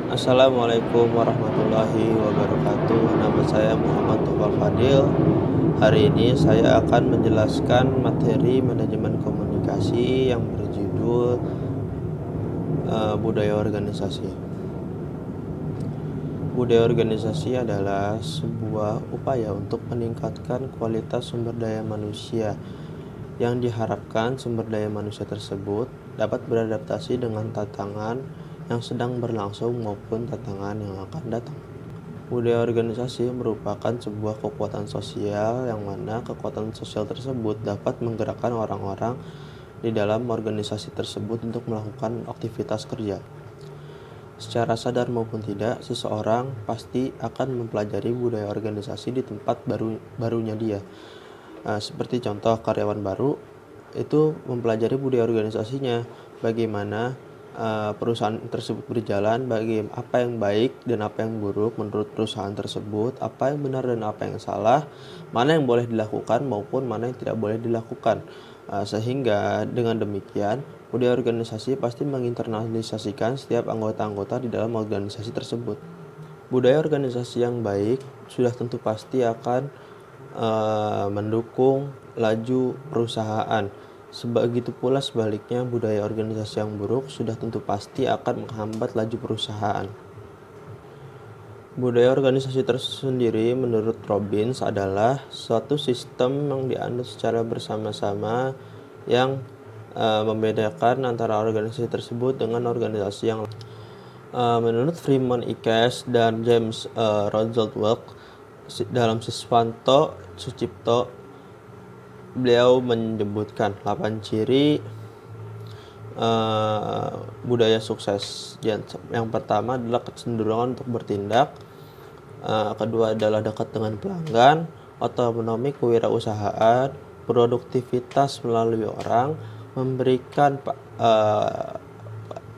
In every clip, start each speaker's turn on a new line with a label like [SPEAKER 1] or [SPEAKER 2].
[SPEAKER 1] Assalamualaikum warahmatullahi wabarakatuh. Nama saya Muhammad Tufal Fadil. Hari ini saya akan menjelaskan materi manajemen komunikasi yang berjudul budaya organisasi. Budaya organisasi adalah sebuah upaya untuk meningkatkan kualitas sumber daya manusia yang diharapkan sumber daya manusia tersebut dapat beradaptasi dengan tantangan yang sedang berlangsung maupun tantangan yang akan datang. Budaya organisasi merupakan sebuah kekuatan sosial yang mana kekuatan sosial tersebut dapat menggerakkan orang-orang di dalam organisasi tersebut untuk melakukan aktivitas kerja. Secara sadar maupun tidak, seseorang pasti akan mempelajari budaya organisasi di tempat barunya dia. Seperti contoh karyawan baru itu mempelajari budaya organisasinya, bagaimana perusahaan tersebut berjalan, apa yang baik dan apa yang buruk menurut perusahaan tersebut, apa yang benar dan apa yang salah, mana yang boleh dilakukan maupun mana yang tidak boleh dilakukan. Sehingga dengan demikian budaya organisasi pasti menginternalisasikan setiap anggota-anggota di dalam organisasi tersebut. Budaya organisasi yang baik sudah tentu pasti akan mendukung laju perusahaan. Begitu pula sebaliknya, budaya organisasi yang buruk sudah tentu pasti akan menghambat laju perusahaan. Budaya organisasi tersendiri menurut Robbins adalah suatu sistem yang dianut secara bersama-sama yang membedakan antara organisasi tersebut dengan organisasi yang lain. Menurut Freeman Ikes dan James Roosevelt dalam Siswanto Sucipto, beliau menyebutkan 8 ciri budaya sukses. Yang pertama adalah kecenderungan untuk bertindak, kedua adalah dekat dengan pelanggan, otonomi kewirausahaan, produktivitas melalui orang, memberikan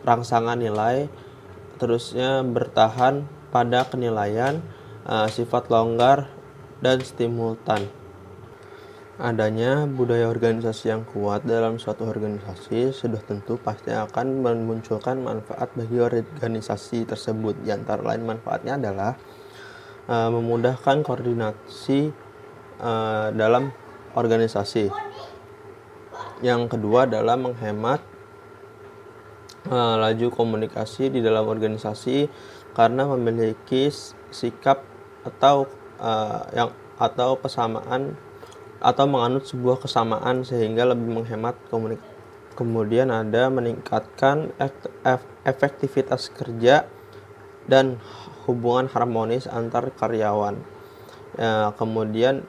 [SPEAKER 1] rangsangan nilai, terusnya bertahan pada kenilaian, sifat longgar dan simultan. Adanya budaya organisasi yang kuat dalam suatu organisasi sudah tentu pasti akan memunculkan manfaat bagi organisasi tersebut. Di antara lain manfaatnya adalah memudahkan koordinasi dalam organisasi. Yang kedua adalah menghemat laju komunikasi di dalam organisasi karena memiliki sikap atau kesamaan atau menganut sebuah kesamaan sehingga lebih menghemat komunikasi. Kemudian ada meningkatkan efektivitas kerja dan hubungan harmonis antar karyawan. Kemudian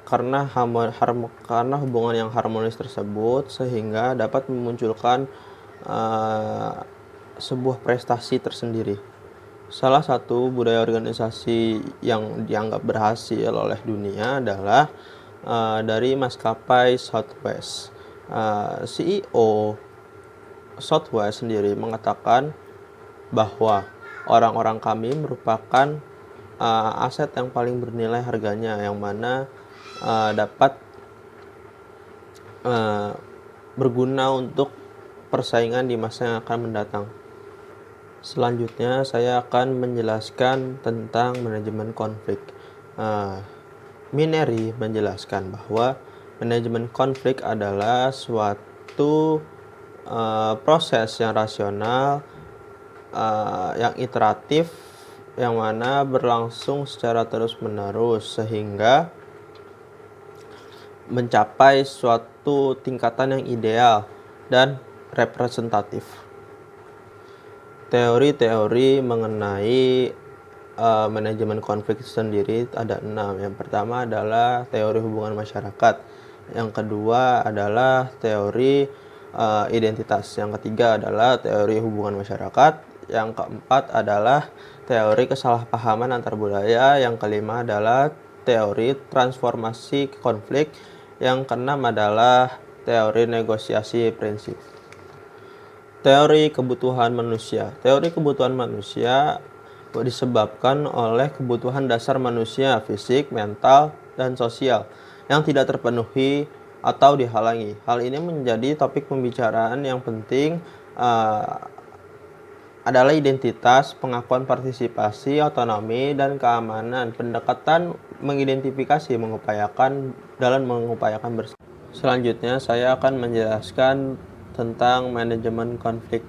[SPEAKER 1] karena hubungan yang harmonis tersebut sehingga dapat memunculkan sebuah prestasi tersendiri. Salah satu budaya organisasi yang dianggap berhasil oleh dunia adalah dari maskapai Southwest. CEO Southwest sendiri mengatakan bahwa orang-orang kami merupakan aset yang paling bernilai harganya, yang mana dapat berguna untuk persaingan di masa yang akan mendatang. Selanjutnya saya akan menjelaskan tentang manajemen konflik. Mineri menjelaskan bahwa manajemen konflik adalah suatu proses yang rasional, yang iteratif, yang mana berlangsung secara terus-menerus sehingga mencapai suatu tingkatan yang ideal dan representatif. Teori-teori mengenai manajemen konflik sendiri ada 6. Yang pertama adalah teori hubungan masyarakat. Yang kedua adalah teori identitas. Yang ketiga adalah teori hubungan masyarakat. Yang keempat adalah teori kesalahpahaman antar budaya. Yang kelima adalah teori transformasi konflik. Yang keenam adalah teori negosiasi prinsip. Teori kebutuhan manusia. Teori kebutuhan manusia disebabkan oleh kebutuhan dasar manusia, fisik, mental, dan sosial yang tidak terpenuhi atau dihalangi. Hal ini menjadi topik pembicaraan yang penting adalah identitas, pengakuan partisipasi, otonomi, dan keamanan. Pendekatan mengidentifikasi, mengupayakan bersama. Selanjutnya, saya akan menjelaskan tentang manajemen konflik.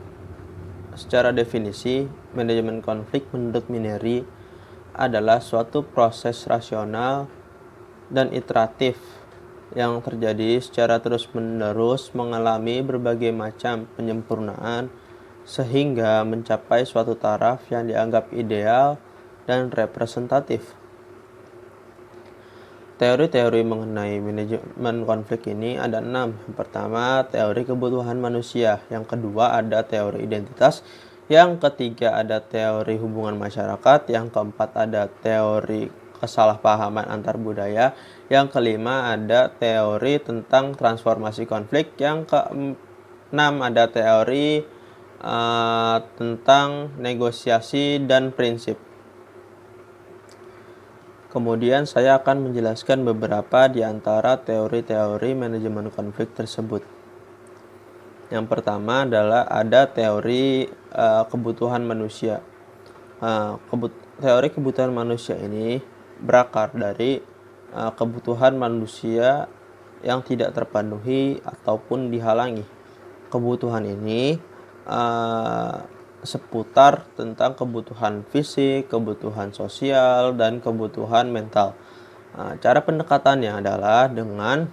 [SPEAKER 1] Secara definisi, manajemen konflik menurut Mineri adalah suatu proses rasional dan iteratif yang terjadi secara terus-menerus mengalami berbagai macam penyempurnaan sehingga mencapai suatu taraf yang dianggap ideal dan representatif. Teori-teori mengenai manajemen konflik ini ada 6. Yang pertama, teori kebutuhan manusia. Yang kedua, ada teori identitas. Yang ketiga, ada teori hubungan masyarakat. Yang keempat, ada teori kesalahpahaman antar budaya. Yang kelima, ada teori tentang transformasi konflik. Yang keenam, ada teori tentang negosiasi dan prinsip. Kemudian saya akan menjelaskan beberapa di antara teori-teori manajemen konflik tersebut. Yang pertama adalah ada teori kebutuhan manusia. Teori kebutuhan manusia ini berakar dari kebutuhan manusia yang tidak terpenuhi ataupun dihalangi. Kebutuhan ini seputar tentang kebutuhan fisik, kebutuhan sosial, dan kebutuhan mental. Cara pendekatannya adalah dengan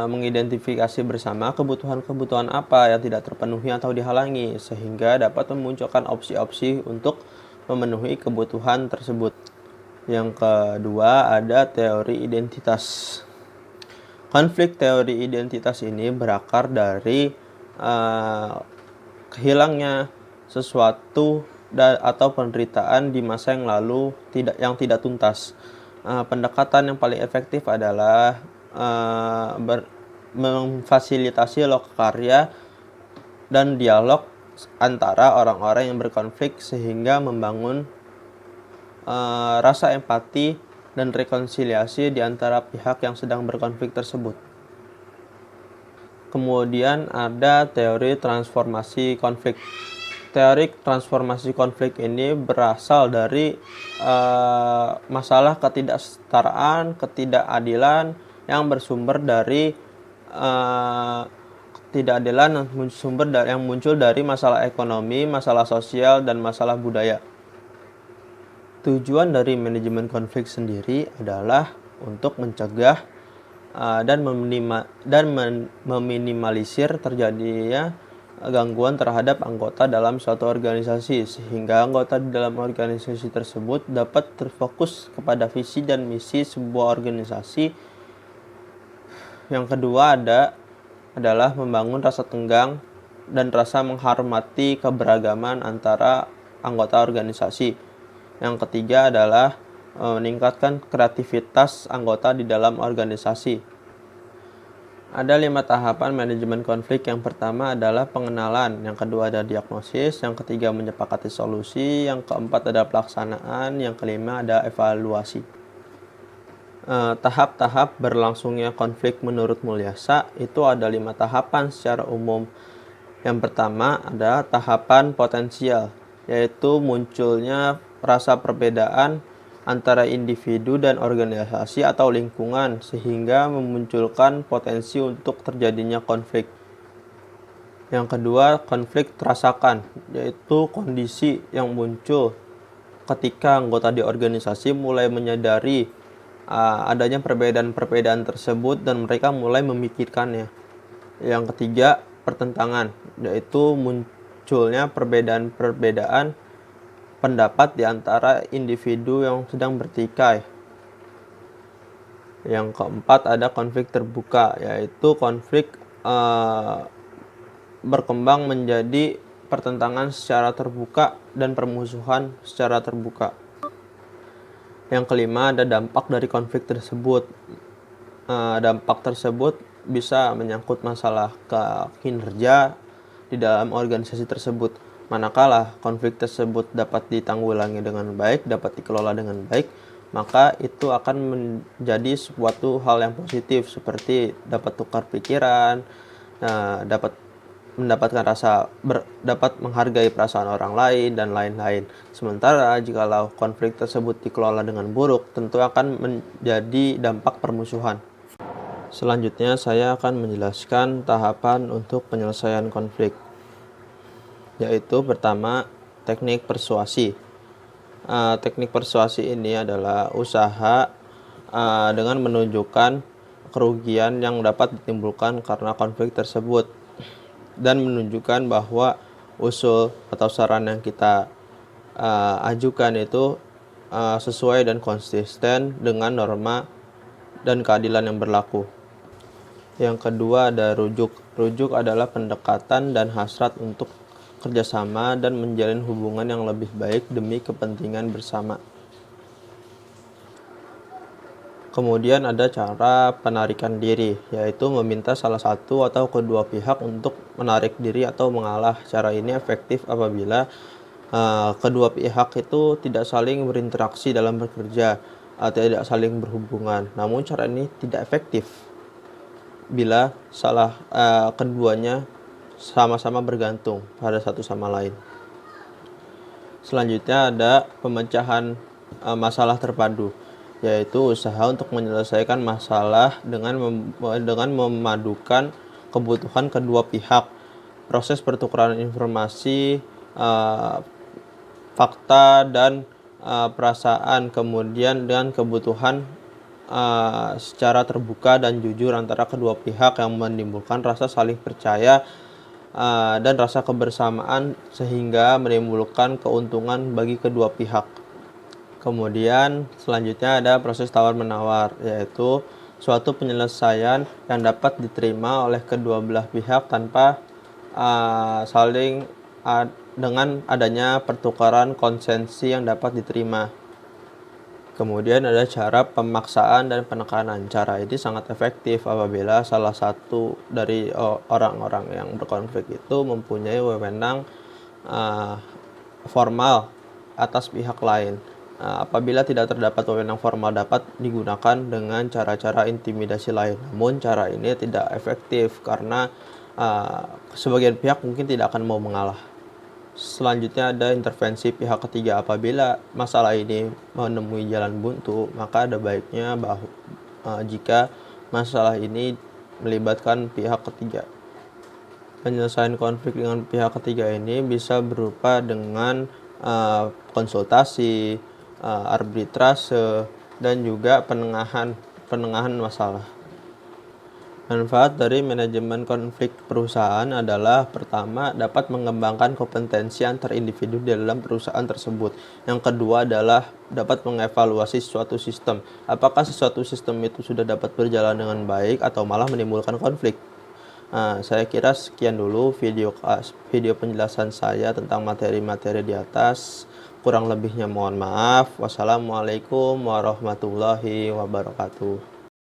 [SPEAKER 1] mengidentifikasi bersama kebutuhan-kebutuhan apa yang tidak terpenuhi atau dihalangi, sehingga dapat memunculkan opsi-opsi untuk memenuhi kebutuhan tersebut. Yang kedua, ada teori identitas. Konflik teori identitas ini berakar dari hilangnya sesuatu atau penderitaan di masa yang lalu yang tidak tuntas. Pendekatan yang paling efektif adalah memfasilitasi lokakarya dan dialog antara orang-orang yang berkonflik sehingga membangun rasa empati dan rekonsiliasi di antara pihak yang sedang berkonflik tersebut. Kemudian ada teori transformasi konflik. Teori transformasi konflik ini berasal dari masalah ketidaksetaraan, ketidakadilan yang bersumber dari yang muncul dari masalah ekonomi, masalah sosial, dan masalah budaya. Tujuan dari manajemen konflik sendiri adalah untuk mencegah dan meminimalisir terjadinya gangguan terhadap anggota dalam suatu organisasi, sehingga anggota di dalam organisasi tersebut dapat terfokus kepada visi dan misi sebuah organisasi. Yang kedua adalah membangun rasa tenggang dan rasa menghormati keberagaman antara anggota organisasi. Yang ketiga adalah meningkatkan kreativitas anggota di dalam organisasi. Ada 5 tahapan manajemen konflik. Yang pertama adalah pengenalan, yang kedua ada diagnosis, yang ketiga menyepakati solusi, yang keempat ada pelaksanaan, yang kelima ada evaluasi. Tahap-tahap berlangsungnya konflik menurut Mulyasa itu ada 5 tahapan secara umum. Yang pertama ada tahapan potensial, yaitu munculnya rasa perbedaan antara individu dan organisasi atau lingkungan sehingga memunculkan potensi untuk terjadinya konflik. Yang kedua, konflik terasakan, yaitu kondisi yang muncul ketika anggota di organisasi mulai menyadari adanya perbedaan-perbedaan tersebut dan mereka mulai memikirkannya. Yang ketiga, pertentangan, yaitu munculnya perbedaan-perbedaan pendapat di antara individu yang sedang bertikai. Yang keempat ada konflik terbuka, yaitu konflik berkembang menjadi pertentangan secara terbuka dan permusuhan secara terbuka. Yang kelima ada dampak dari konflik tersebut. Dampak tersebut bisa menyangkut masalah kinerja di dalam organisasi tersebut. Manakala konflik tersebut dapat ditanggulangi dengan baik, dapat dikelola dengan baik, maka itu akan menjadi suatu hal yang positif seperti dapat tukar pikiran, dapat dapat menghargai perasaan orang lain, dan lain-lain. Sementara jikalau konflik tersebut dikelola dengan buruk, tentu akan menjadi dampak permusuhan. Selanjutnya, saya akan menjelaskan tahapan untuk penyelesaian konflik, yaitu pertama, teknik persuasi. Teknik persuasi ini adalah usaha dengan menunjukkan kerugian yang dapat ditimbulkan karena konflik tersebut, dan menunjukkan bahwa usul atau saran yang kita ajukan itu sesuai dan konsisten dengan norma dan keadilan yang berlaku. Yang kedua ada rujuk. Rujuk adalah pendekatan dan hasrat untuk kerjasama dan menjalin hubungan yang lebih baik demi kepentingan bersama. Kemudian ada cara penarikan diri, yaitu meminta salah satu atau kedua pihak untuk menarik diri atau mengalah. Cara ini efektif apabila kedua pihak itu tidak saling berinteraksi dalam bekerja atau tidak saling berhubungan. Namun cara ini tidak efektif bila keduanya sama-sama bergantung pada satu sama lain. Selanjutnya ada pemecahan masalah terpadu, yaitu usaha untuk menyelesaikan masalah dengan memadukan kebutuhan kedua pihak. Proses pertukaran informasi, fakta, dan perasaan, kemudian dengan kebutuhan secara terbuka dan jujur antara kedua pihak yang menimbulkan rasa saling percaya dan rasa kebersamaan sehingga menimbulkan keuntungan bagi kedua pihak. Kemudian selanjutnya ada proses tawar-menawar, yaitu suatu penyelesaian yang dapat diterima oleh kedua belah pihak tanpa dengan adanya pertukaran konsensi yang dapat diterima. Kemudian ada cara pemaksaan dan penekanan. Cara ini sangat efektif apabila salah satu dari orang-orang yang berkonflik itu mempunyai wewenang formal atas pihak lain. Apabila tidak terdapat wewenang formal, dapat digunakan dengan cara-cara intimidasi lain. Namun cara ini tidak efektif karena sebagian pihak mungkin tidak akan mau mengalah. Selanjutnya ada intervensi pihak ketiga. Apabila masalah ini menemui jalan buntu, maka ada baiknya jika masalah ini melibatkan pihak ketiga. Penyelesaian konflik dengan pihak ketiga ini bisa berupa dengan konsultasi, arbitrase, dan juga penengahan masalah. Manfaat dari manajemen konflik perusahaan adalah pertama, dapat mengembangkan kompetensi antar individu dalam perusahaan tersebut. Yang kedua adalah dapat mengevaluasi suatu sistem. Apakah suatu sistem itu sudah dapat berjalan dengan baik atau malah menimbulkan konflik. Saya kira sekian dulu video penjelasan saya tentang materi-materi di atas. Kurang lebihnya mohon maaf. Wassalamualaikum warahmatullahi wabarakatuh.